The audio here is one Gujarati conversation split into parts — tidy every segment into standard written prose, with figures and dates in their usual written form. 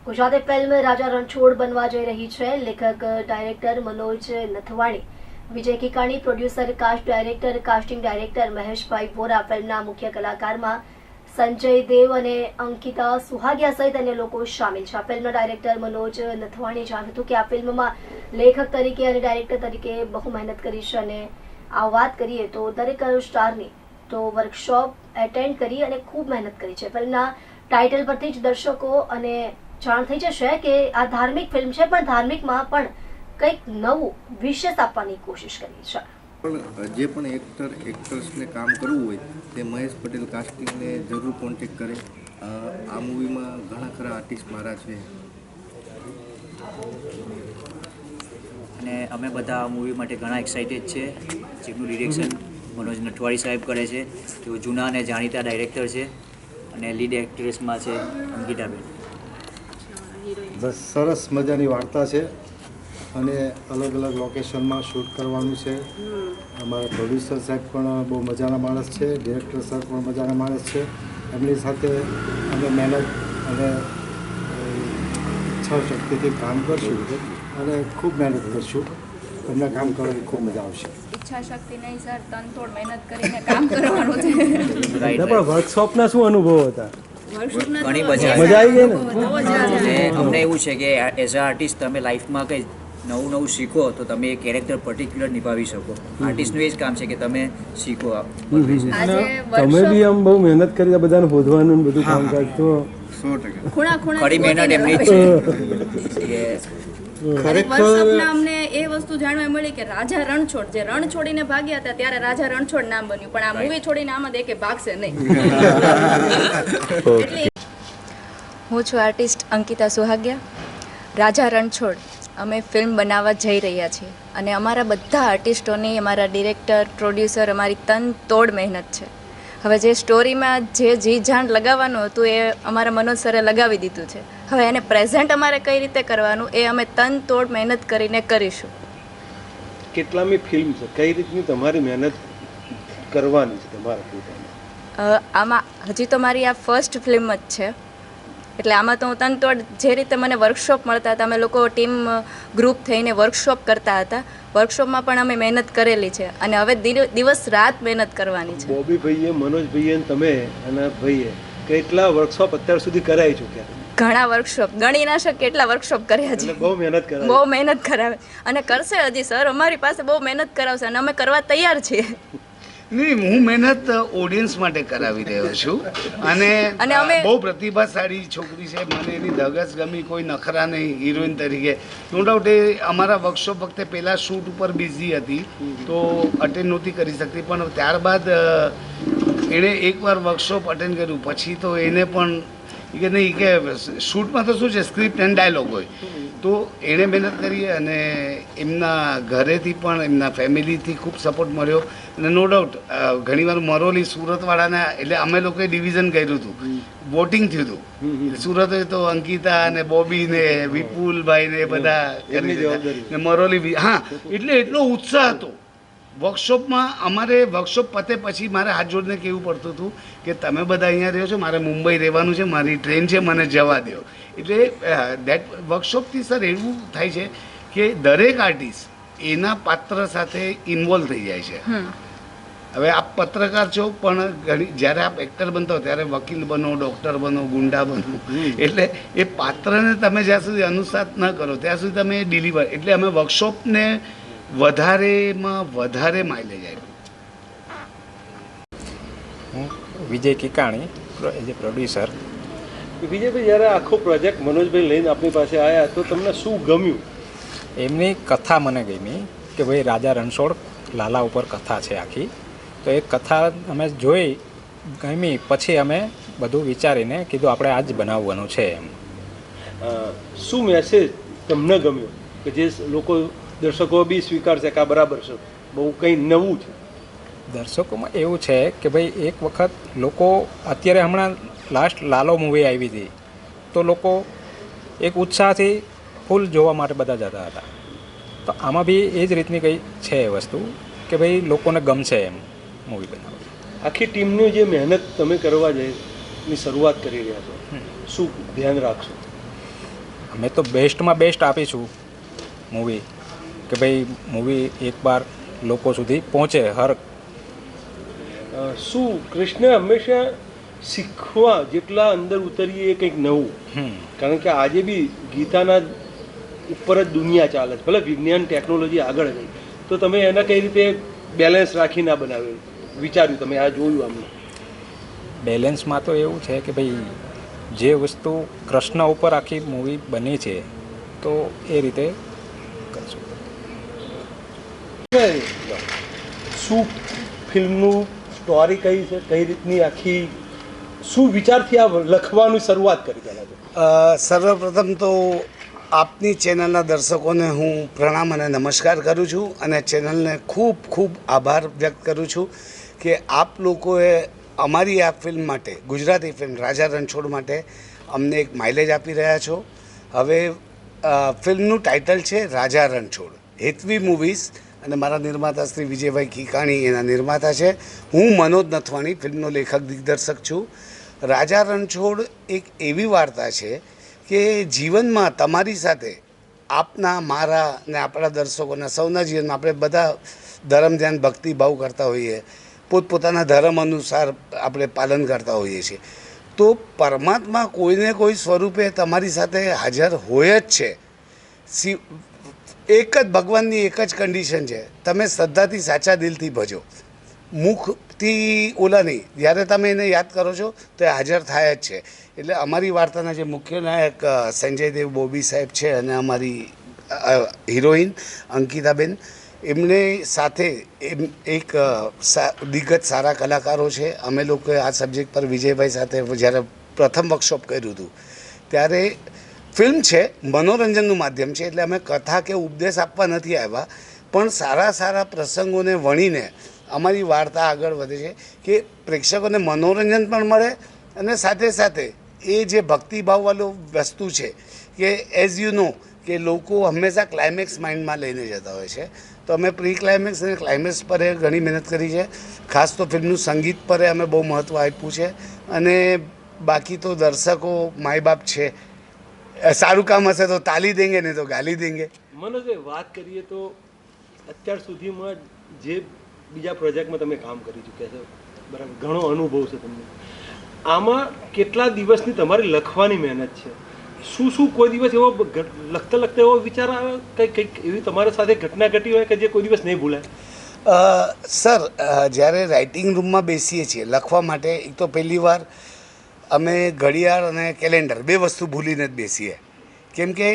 ગુજરાતી ફિલ્મ રાજા રણછોડ બનવા જઈ રહી છે. લેખક director Manoj Nathwani, Vijay Kikani producer, cast director, casting director મહેશભાઈ વોરા, ફિલ્મના મુખ્ય કલાકારમાં સંજય દેવ અને અંકિતા સુહાગિયા સહિત અન્ય લોકો શામેલ છે. આ ફિલ્મના ડાયરેક્ટર મનોજ નથવાણીએ જણાવ્યું હતું કે આ ફિલ્મમાં લેખક તરીકે અને ડાયરેક્ટર તરીકે બહુ મહેનત કરી છે અને આ વાત કરીએ તો દરેક સ્ટારની તો વર્કશોપ એટેન્ડ કરી અને ખૂબ મહેનત કરી છે. ફિલ્મના ટાઇટલ પરથી જ દર્શકો અને જાણ થઈ જશે કે આ ધાર્મિક ફિલ્મ છે, પણ ધાર્મિકમાં પણ કંઈક નવું વિશેષ આપવાની કોશિશ કરી છે. પણ જે પણ એક્ટર્સને કામ કરવું હોય તે મહેશ પટેલ કાસ્ટિંગને જરૂર કોન્ટેક્ટ કરે. આ મૂવીમાં ઘણા ખરા આર્ટિસ્ટ મારા છે અને અમે બધા આ મૂવી માટે ઘણા એક્સાઇટેડ છે. જેનું ડિરેક્શન મનોજ નટવાણી સાહેબ કરે છે. તેઓ જૂના અને જાણીતા ડાયરેક્ટર છે અને લીડ એક્ટ્રેસમાં છે અંકિતાબેન. બસ સરસ મજાની વાર્તા છે અને અલગ અલગ લોકેશનમાં શૂટ કરવાનું છે. અમારા પ્રોડ્યુસર સાહેબ પણ બહુ મજાના માણસ છે, ડિરેક્ટર સાહેબ પણ મજાના માણસ છે. એમની સાથે અમે મહેનત અને ઈચ્છા શક્તિથી કામ કરશું અને ખૂબ મહેનત કરશું. તમને કામ કરવાની ખૂબ મજા આવશે. ઈચ્છા શક્તિ નહીં સર, તનતોડ મહેનત કરીને કામ કરવાનું છે. પણ વર્કશોપના શું અનુભવો હતા? ઘણી મજા આવી ગઈ ને. અને અમને એવું છે કે એઝ અ આર્ટિસ્ટ તમે લાઈફમાં કંઈ નવું શીખો તો તમે એ કેરેક્ટર પર્ટિક્યુલર નિભાવી શકો. આર્ટિસ્ટનું એ જ કામ છે કે તમે શીખો. તમે બી આમ બહુ મહેનત કરી આ બધાને શોધવાનું બધું કામકાજ તો 100% ખરી મહેનત એમની જ છે. વર્કશોપમાં અમને એ વસ્તુ જાણવા મળી કે રાજા રણછોડ જે રણ છોડીને ભાગ્યા હતા ત્યારે રાજા રણછોડ નામ બન્યું, પણ આ મૂવી છોડીને આમાં દેખે ભાગશે નહીં. હું છું આર્ટિસ્ટ અંકિતા સુહાગિયા. રાજા રણછોડ અમે ફિલ્મ બનાવવા જઈ રહ્યા છીએ અને અમારા બધા આર્ટિસ્ટોની, અમારા ડિરેક્ટર, પ્રોડ્યુસર, અમારી તન તોડ મહેનત છે. હવે જે સ્ટોરીમાં જે જી જાન લગાવવાનું હતું એ અમારા મનોજ સરે લગાવી દીધું છે. હવે એને પ્રેઝન્ટ અમારે કઈ રીતે કરવાનું એ અમે તન તોડ મહેનત કરીને કરીશું. કેટલામી ફિલ્મ છે, કઈ રીતની તમારી મહેનત કરવાની છે તમારા પોતાની? આમાં હજી તો મારી આ ફર્સ્ટ ફિલ્મ જ છે, એટલે આમાં તો હું તનતોડ જે રીતે મને વર્કશોપ મળતા હતા, અમે લોકો ટીમ ગ્રુપ થઈને વર્કશોપ કરતા હતા. વર્કશોપમાં પણ અમે મહેનત કરેલી છે અને હવે દિવસ રાત મહેનત કરવાની છે. બોબી ભાઈએ, મનોજ ભાઈએ, તમે અને ભાઈએ કેટલા વર્કશોપ અત્યાર સુધી કરાવી ચૂક્યા? ઘણા વર્કશોપ, ગણી ના શકે એટલા વર્કશોપ કર્યા છે. બહુ મહેનત કરાવે. બહુ મહેનત કરાવે અને કરશે હજી. સર અમારી પાસે બહુ મહેનત કરાવશે અને અમે કરવા તૈયાર છીએ. નહીં, હું મહેનત ઓડિયન્સ માટે કરાવી રહ્યો છું અને અમે બહુ પ્રતિભાશાળી છોકરી છે. મને એની ધગસ ગમી, કોઈ નખરા નહીં હિરોઈન તરીકે. નો ડાઉટ એ અમારા વર્કશોપ વખતે પહેલાં શૂટ ઉપર બિઝી હતી તો અટેન્ડ નહોતી કરી શકતી, પણ ત્યારબાદ એણે એકવાર વર્કશોપ અટેન્ડ કર્યું પછી તો એને પણ કે નહીં કે શૂટમાં તો શું છે, સ્ક્રિપ્ટ એન્ડ ડાયલોગ હોય તો એણે મહેનત કરી અને એમના ઘરેથી પણ એમના ફેમિલીથી ખૂબ સપોર્ટ મળ્યો. અને નો ડાઉટ ઘણીવાર મરોલી સુરતવાળાના, એટલે અમે લોકોએ ડિવિઝન કર્યું હતું, વોટિંગ થયું હતું. સુરત હોય તો અંકિતા ને બોબી ને વિપુલભાઈ ને બધા કરી દીધા ને મરોલી બી. હા, એટલે એટલો ઉત્સાહ હતો વર્કશોપમાં. અમારે વર્કશોપ પતે પછી મારે હાથ જોડીને કહેવું પડતું હતું કે તમે બધા અહીંયા રહ્યો છો, મારે મુંબઈ રહેવાનું છે, મારી ટ્રેન છે, મને જવા દો. એટલે દેટ વર્કશોપથી સર એવું થાય છે કે દરેક આર્ટિસ્ટ એના પાત્ર સાથે ઇન્વોલ્વ થઈ જાય છે. હવે આપ પત્રકાર છો, પણ જ્યારે આપ એક્ટર બનતા હો ત્યારે વકીલ બનો, ડૉક્ટર બનો, ગુંડા બનો. એટલે એ પાત્રને તમે જ્યાં સુધી અનુસાત ન કરો ત્યાં સુધી તમે ડિલિવર. એટલે અમે વર્કશોપને વધારેમાં વધારે માઇલેજ આપ્યું. Vijay Kikani as a producer. વિજયભાઈ, જ્યારે આખો પ્રોજેક્ટ મનોજભાઈ લઈને આપણી પાસે આવ્યા તો તમને શું ગમ્યું? એમની કથા મને ગમી કે ભાઈ રાજા રણછોડ લાલા ઉપર કથા છે આખી. તો એ કથા અમે જોઈ, ગમી, પછી અમે બધું વિચારીને કીધું આપણે આ જ બનાવવાનું છે. એમ શું મેસેજ તમને ગમ્યો કે જે લોકો દર્શકો બી સ્વીકારશે કે આ બરાબર છે, બહુ કંઈ નવું છે? દર્શકોમાં એવું છે કે ભાઈ એક વખત લોકો, અત્યારે હમણાં લાસ્ટ લાલો મૂવી આવી હતી તો લોકો એક ઉત્સાહથી ફૂલ જોવા માટે બધા જતા હતા. તો આમાં બી એ જ રીતની કંઈ છે વસ્તુ કે ભાઈ લોકોને ગમશે એમ મૂવી બનાવવી. આખી ટીમની જે મહેનત તમે કરવા જઈ ની શરૂઆત કરી રહ્યા છો, શું ધ્યાન રાખશો? અમે તો બેસ્ટમાં બેસ્ટ આપીશું મૂવી, કે ભાઈ મૂવી એકવાર લોકો સુધી પહોંચે. શું કૃષ્ણ હંમેશા શીખવા જેટલા અંદર ઉતરીએ કંઈક નવું, કારણ કે આજે બી ગીતાના ઉપર જ દુનિયા ચાલે છે, ભલે વિજ્ઞાન ટેકનોલોજી આગળ ગઈ, તો તમે એના કઈ રીતે બેલેન્સ રાખીને બનાવેલું વિચાર્યું, તમે આ જોયું આમને? બેલેન્સમાં તો એવું છે કે ભાઈ જે વસ્તુ કૃષ્ણ ઉપર આખી મૂવી બની છે તો એ રીતે કરશું. શું ફિલ્મનું સ્ટોરી કઈ છે, કઈ રીતની આખી, શું વિચારથી આ લખવાની શરૂઆત કરી પહેલાં તો? સર્વપ્રથમ તો આપની ચેનલના દર્શકોને હું પ્રણામ અને નમસ્કાર કરું છું, અને ચેનલને ખૂબ ખૂબ આભાર વ્યક્ત કરું છું કે આપ લોકોએ અમારી આ ફિલ્મ માટે, ગુજરાતી ફિલ્મ રાજા રણછોડ માટે અમને એક માઇલેજ આપી રહ્યા છો. હવે ફિલ્મનું ટાઇટલ છે રાજા રણછોડ. હેતવી મૂવીઝ અને મારા નિર્માતા શ્રી વિજયભાઈ ખીકાણી એના નિર્માતા છે. હું મનોજ નથવાણી ફિલ્મનો લેખક દિગ્દર્શક છું. રાજા રણછોડ એક એવી વાર્તા છે કે જીવનમાં તમારી સાથે, આપના, મારા ને આપણા દર્શકોના સૌના જીવનમાં આપણે બધા ધર્મ ધ્યાન ભક્તિ ભાવ કરતા હોઈએ, પોતપોતાના ધર્મ અનુસાર આપણે પાલન કરતા હોઈએ છીએ. તો પરમાત્મા કોઈને કોઈ સ્વરૂપે તમારી સાથે હાજર હોય જ છે. એક જ ભગવાનની એક જ કન્ડિશન છે, તમે શ્રદ્ધાથી સાચા દિલથી ભજો, મુખથી ઓલા નહીં. જ્યારે તમે એને યાદ કરો છો તો એ હાજર થાય જ છે. એટલે અમારી વાર્તાના જે મુખ્ય નાયક સંજય દેવ બોબી સાહેબ છે અને અમારી હિરોઈન અંકિતાબેન, એમને સાથે એક દિગ્ગજ સારા કલાકારો છે. અમે લોકોએ આ સબ્જેક્ટ પર વિજયભાઈ સાથે જ્યારે પ્રથમ વર્કશોપ કર્યું હતું ત્યારે, ફિલ્મ છે મનોરંજનનું માધ્યમ છે, એટલે અમે કથા કે ઉપદેશ આપવા નથી આવ્યા, પણ સારા સારા પ્રસંગોને વણીને અમારી વાર્તા આગળ વધે છે કે પ્રેક્ષકોને મનોરંજન પણ મળે, અને સાથે સાથે એ જે ભક્તિભાવવાળું વસ્તુ છે કે એઝ યુ નો કે લોકો હંમેશા ક્લાઇમેક્સ માઇન્ડમાં લઈને જતા હોય છે, તો અમે પ્રી ક્લાઇમેક્સ અને ક્લાઇમેક્સ પર ઘણી મહેનત કરી છે. ખાસ તો ફિલ્મનું સંગીત પર અમે બહુ મહત્ત્વ આપ્યું છે. અને બાકી તો દર્શકો માય બાપ છે, સારું કામ હશે તો તાલી દેંગે, નહીં તો ગાલી દેંગે. મનોજભાઈ, વાત કરીએ તો અત્યાર સુધીમાં જે બીજા પ્રોજેક્ટમાં તમે કામ કરી ચૂક્યા છો, બરાબર, ઘણો અનુભવ છે તમને. આમાં કેટલા દિવસની તમારી લખવાની મહેનત છે? શું કોઈ દિવસ એવો લખતા લખતા એવો વિચાર આવે, કંઈક એવી તમારા સાથે ઘટના ઘટી હોય કે જે કોઈ દિવસ નહીં ભૂલાય? સર, જ્યારે રાઇટિંગ રૂમમાં બેસીએ છીએ લખવા માટે, એક તો પહેલી વાર અમે ઘડિયાળ અને કેલેન્ડર બે વસ્તુ ભૂલીને જ બેસીએ. કેમ કે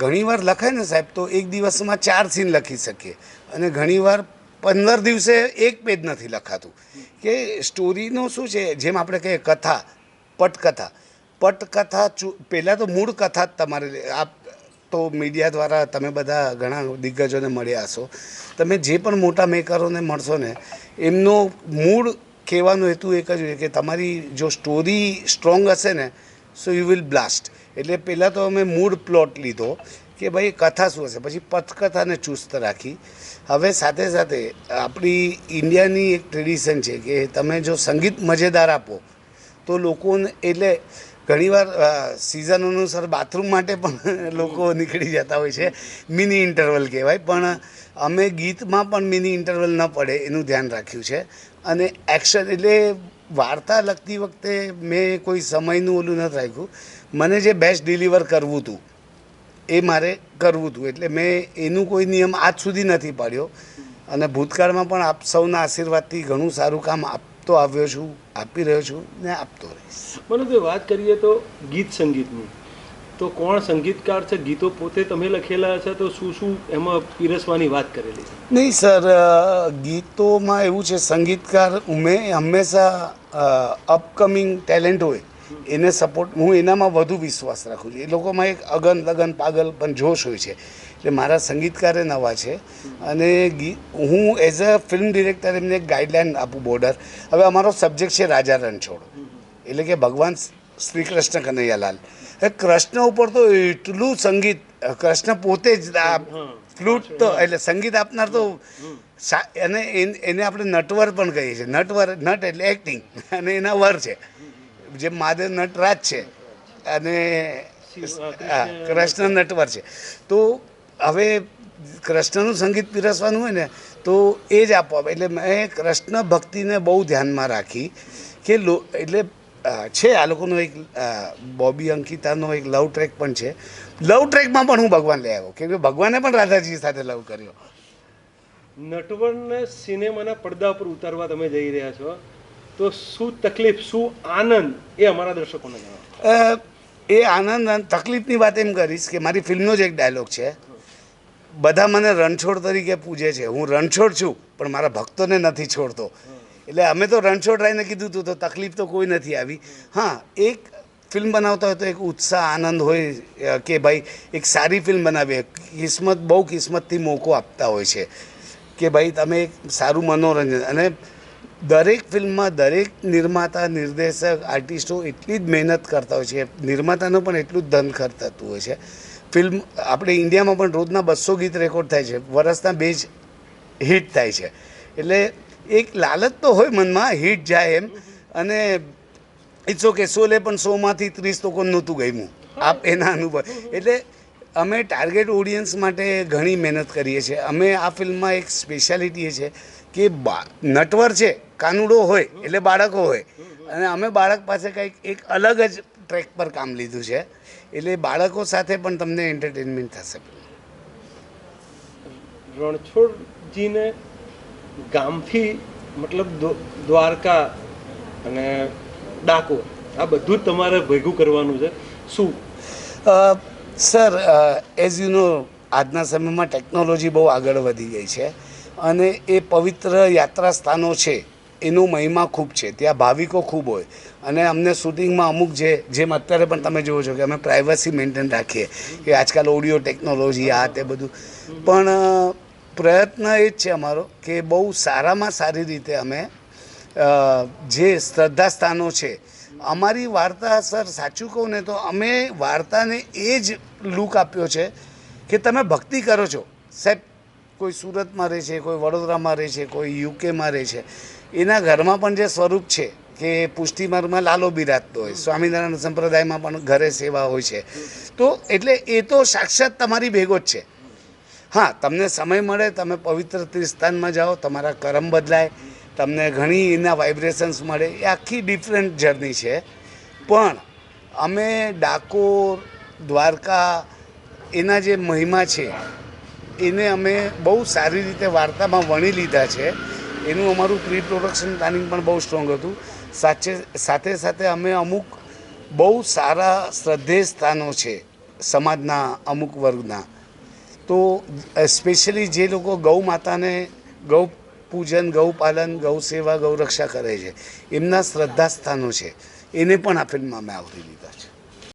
ઘણીવાર લખાય ને સાહેબ તો એક દિવસમાં 4 સીન લખી શકીએ, અને ઘણીવાર 15 દિવસે એક પેજ નથી લખાતું. કે સ્ટોરીનું શું છે, જેમ આપણે કહીએ કથા, પટકથા, પહેલાં તો મૂળ કથા જ તમારે, આપ તો મીડિયા દ્વારા તમે બધા ઘણા દિગ્ગજોને મળ્યા હશો, તમે જે પણ મોટા મેકરોને મળશો ને, એમનો મૂળ કહેવાનો હેતુ એક જ હોય કે તમારી જો સ્ટોરી સ્ટ્રોંગ હશે ને સો યુ વિલ બ્લાસ્ટ. એટલે પહેલાં તો અમે મૂળ પ્લોટ લીધો કે ભાઈ કથા શું હશે, પછી પથકથાને ચુસ્ત રાખી. હવે સાથે સાથે આપણી ઇન્ડિયાની એક ટ્રેડિશન છે કે તમે જો સંગીત મજેદાર આપો તો લોકોને, એટલે ઘણીવાર સિઝન અનુસાર બાથરૂમ માટે પણ લોકો નીકળી જતા હોય છે, મિની ઇન્ટરવલ કહેવાય, પણ અમે ગીતમાં પણ મિની ઇન્ટરવલ ન પડે એનું ધ્યાન રાખ્યું છે. અને એક્શન, એટલે વાર્તા લખતી વખતે મેં કોઈ સમયનું ઓલું નથી રાખ્યું. મને જે બેસ્ટ ડિલિવર કરવું હતું એ મારે કરવું હતું, એટલે મેં એનું કોઈ નિયમ આજ સુધી નથી પાડ્યો. અને ભૂતકાળમાં પણ આપ સૌના આશીર્વાદથી ઘણું સારું કામ આપતો આવ્યો છું, આપી રહ્યો છું ને આપતો રહીશ. મનોજભાઈ, વાત કરીએ તો ગીત સંગીતની, તો કોણ સંગીતકાર છે? ગીતો પોતે તમે લખેલા છે, તો શું એમાં પીરસવાની વાત કરેલી? નહીં સર, ગીતોમાં એવું છે, સંગીતકાર મેં હંમેશા અપકમિંગ ટેલેન્ટ હોય એને સપોર્ટ, હું એનામાં વધુ વિશ્વાસ રાખું છું. એ લોકોમાં એક અગન લગન પાગલ પણ જોશ હોય છે, એટલે મારા સંગીતકારે નવા છે. અને હું એઝ અ ફિલ્મ ડિરેક્ટર એમને એક ગાઈડલાઇન આપું, બોર્ડર. હવે અમારો સબ્જેક્ટ છે રાજા રણછોડ, એટલે કે ભગવાન શ્રી કૃષ્ણ કનૈયાલાલ. કૃષ્ણ ઉપર તો એટલું સંગીત, કૃષ્ણ પોતે જ ફ્લૂટ તો, એટલે સંગીત આપનાર તો, અને એને આપણે નટવર પણ કહીએ છીએ. નટ એટલે એક્ટિંગ, અને એના વર છે, જે મહાદેવ નટરાજ છે. અને કૃષ્ણ નટવર છે. તો હવે કૃષ્ણનું સંગીત પીરસવાનું હોય ને તો એ જ આપવા, એટલે મેં કૃષ્ણ ભક્તિને બહુ ધ્યાનમાં રાખી કે એટલે છે આ લોકોનો એક બોબી અંકિતાનો એક લવ ટ્રેક પણ છે. લવ ટ્રેકમાં પણ હું ભગવાન લઈ આવ્યો, કેમ કે ભગવાને પણ રાધાજી સાથે લવ કર્યો. નટવરને સિનેમાના પડદા પર ઉતારવા તમે જઈ રહ્યા છો, તો શું તકલીફ, શું આનંદ, એ અમારા દર્શકોને જણાવો. એ આનંદ અને તકલીફની વાત એમ કરીશ કે મારી ફિલ્મનો જ એક ડાયલોગ છે, બધા મને રણછોડ તરીકે પૂજે છે, હું રણછોડ છું પણ મારા ભક્તોને નથી છોડતો. એટલે અમે તો રણછોડ રાયને કીધું હતું, તો તકલીફ તો કોઈ નથી આવી. હા, એક ફિલ્મ બનાવતા હોય તો એક ઉત્સાહ આનંદ હોય કે ભાઈ એક સારી ફિલ્મ બનાવીએ. કિસ્મત બહુ કિસ્મતથી મોકો આપતા હોય છે કે ભાઈ તમે એક સારું મનોરંજન, અને દરેક ફિલ્મમાં દરેક નિર્માતા, નિર્દેશક, આર્ટિસ્ટો એટલી જ મહેનત કરતા હોય છે, નિર્માતાનો પણ એટલું જ ધન ખર્ચ થતું હોય છે. ફિલ્મ આપણે ઇન્ડિયામાં પણ રોજના 200 ગીત રેકોર્ડ થાય છે, વર્ષના 2 જ હિટ થાય છે. એટલે એક લાલચ તો હોય મનમાં, હિટ જાય એમ. અને ઇટ્સ ઓકે, શોલે પણ 100માંથી 30 લોકોને નહોતું ગમ્યું, આપ એના અનુભવ. એટલે અમે ટાર્ગેટ ઓડિયન્સ માટે ઘણી મહેનત કરીએ છીએ. અમે આ ફિલ્મમાં એક સ્પેશિયાલિટી એ છે કે નટવર છે, કાનુડો હોય એટલે બાળકો હોય, અને અમે બાળક પાસે કંઈક એક અલગ જ ટ્રેક પર કામ લીધું છે. એટલે બાળકો સાથે પણ તમને એન્ટરટેનમેન્ટ થશે. રણછોડજીને ગામથી મતલબ દ્વારકા અને ડાકોર આ બધું જ તમારે ભેગું કરવાનું છે. શું સર, એઝ યુ નો આજના સમયમાં ટેકનોલોજી બહુ આગળ વધી ગઈ છે, અને એ પવિત્ર યાત્રા સ્થાનો છે એનો મહિમા ખૂબ છે, ત્યાં ભાવિકો ખૂબ હોય. અને અમને શૂટિંગમાં અમુક જેમ અત્યારે પણ તમે જુઓ છો કે અમે પ્રાઇવસી મેન્ટેન રાખીએ, કે આજકાલ ઓડિયો ટેકનોલોજી આ તે બધું, પણ પ્રયત્ન એ જ છે અમારો કે બહુ સારામાં સારી રીતે અમે જે શ્રદ્ધા સ્થાનો છે, અમારી વાર્તા, સર સાચું કહું ને તો અમે વાર્તાને એ જ લુક આપ્યો છે કે તમે ભક્તિ કરો છો. સાહેબ, કોઈ સુરતમાં રહે છે, કોઈ વડોદરામાં રહે છે, કોઈ યુકેમાં રહે છે, એના ઘરમાં પણ જે સ્વરૂપ છે કે પુષ્ટિમાર્ગમાં લાલો બિરાજતો હોય, સ્વામિનારાયણ સંપ્રદાયમાં પણ ઘરે સેવા હોય છે. તો એટલે એ તો સાક્ષાત તમારી ભેગો જ છે. હા, તમને સમય મળે, તમે પવિત્ર તીર્થસ્થાનમાં જાઓ, તમારા કરમ બદલાય, તમને ઘણી એના વાઇબ્રેશન્સ મળે, એ આખી ડિફરન્ટ જર્ની છે. પણ અમે ડાકોર, દ્વારકા, એના જે મહિમા છે એને અમે બહુ સારી રીતે વાર્તામાં વણી લીધા છે. એનું અમારું પ્રી પ્રોડક્શન પ્લાનિંગ પણ બહુ સ્ટ્રોંગ હતું. સાથે સાથે અમે અમુક બહુ સારા શ્રદ્ધેય સ્થાનો છે સમાજના અમુક વર્ગના, તો સ્પેશિયલી જે લોકો ગૌ માતાને ગૌ પૂજન, ગૌ પાલન, ગૌ સેવા, ગૌ રક્ષા કરે છે, એમના શ્રદ્ધા સ્થાનો છે, એને પણ આ ફિલ્મમાં અમે આવરી લીધા છે.